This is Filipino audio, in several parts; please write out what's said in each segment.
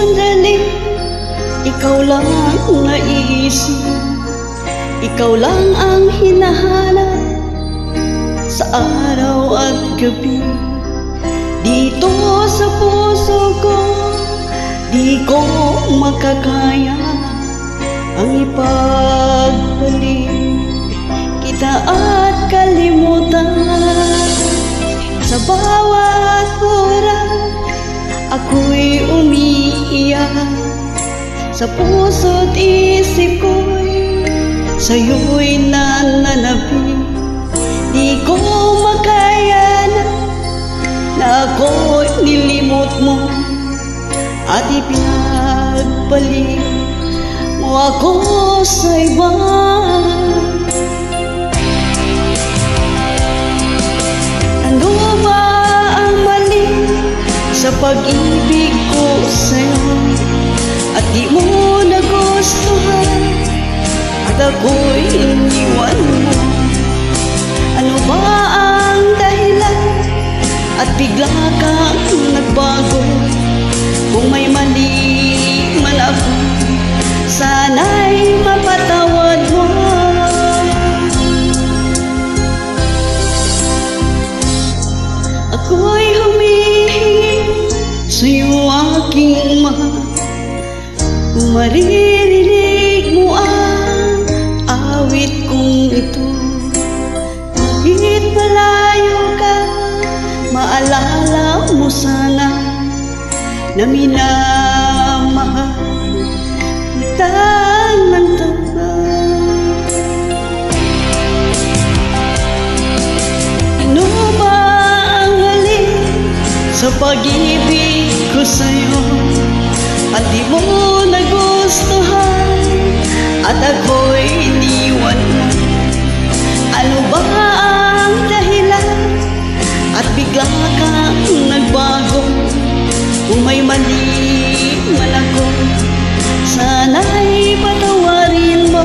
sandali, ikaw lang naiisip, ikaw lang ang hinahanap sa araw at gabi. Dito sa puso ko, di ko makakaya ang ipagbalik kita at kalimutan. Sa bawat oras ako'y umiiyak, sa puso't isip ko'y sa'yo'y nananabik. Di ko makaya na ako'y nilimot mo at ipinagbalik mo ako sa iba. Ano ba ang mali sa pag-ibig ko sa'yo at di mo nagustuhan at ako'y iniwan mo? Ano ba ang dahilan at bigla kang nagbago? Kung may mali man ako, sana'y mapatawad mo. Ako'y humihingi sa'yo, aking mahal, kung maririnig mo ang awit kong ito. Kahit malayo ka, maalala mo sana na minamahal kita ng tapat. Ano ba ang mali sa pag-ibig ko sa'yo at di mo nagustuhan at ako'y iniwan mo? Ano ba ang dahilan at bigla kang nagbago? Kung may mali man ako, sana'y patawarin mo.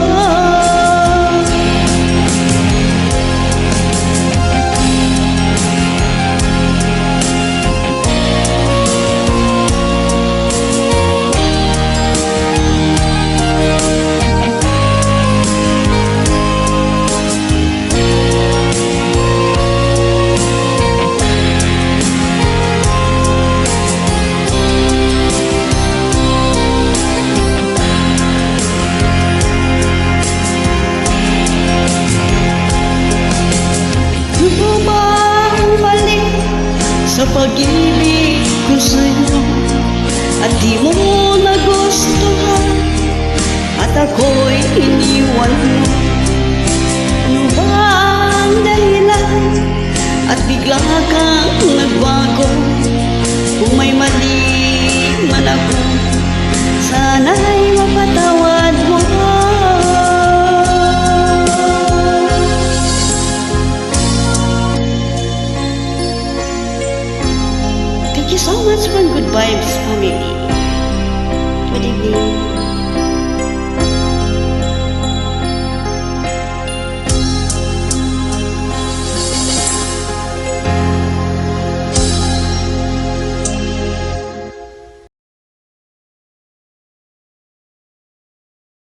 Sa pag-ibig ko sa'yo at di mo nagustuhan at ako'y iniwan mo? Ano ba ang dahilan at bigla kang nagbago? Kung may mali man ako, sana'y mapatawad mo. Thank you so much for Good Vibes family. Good evening.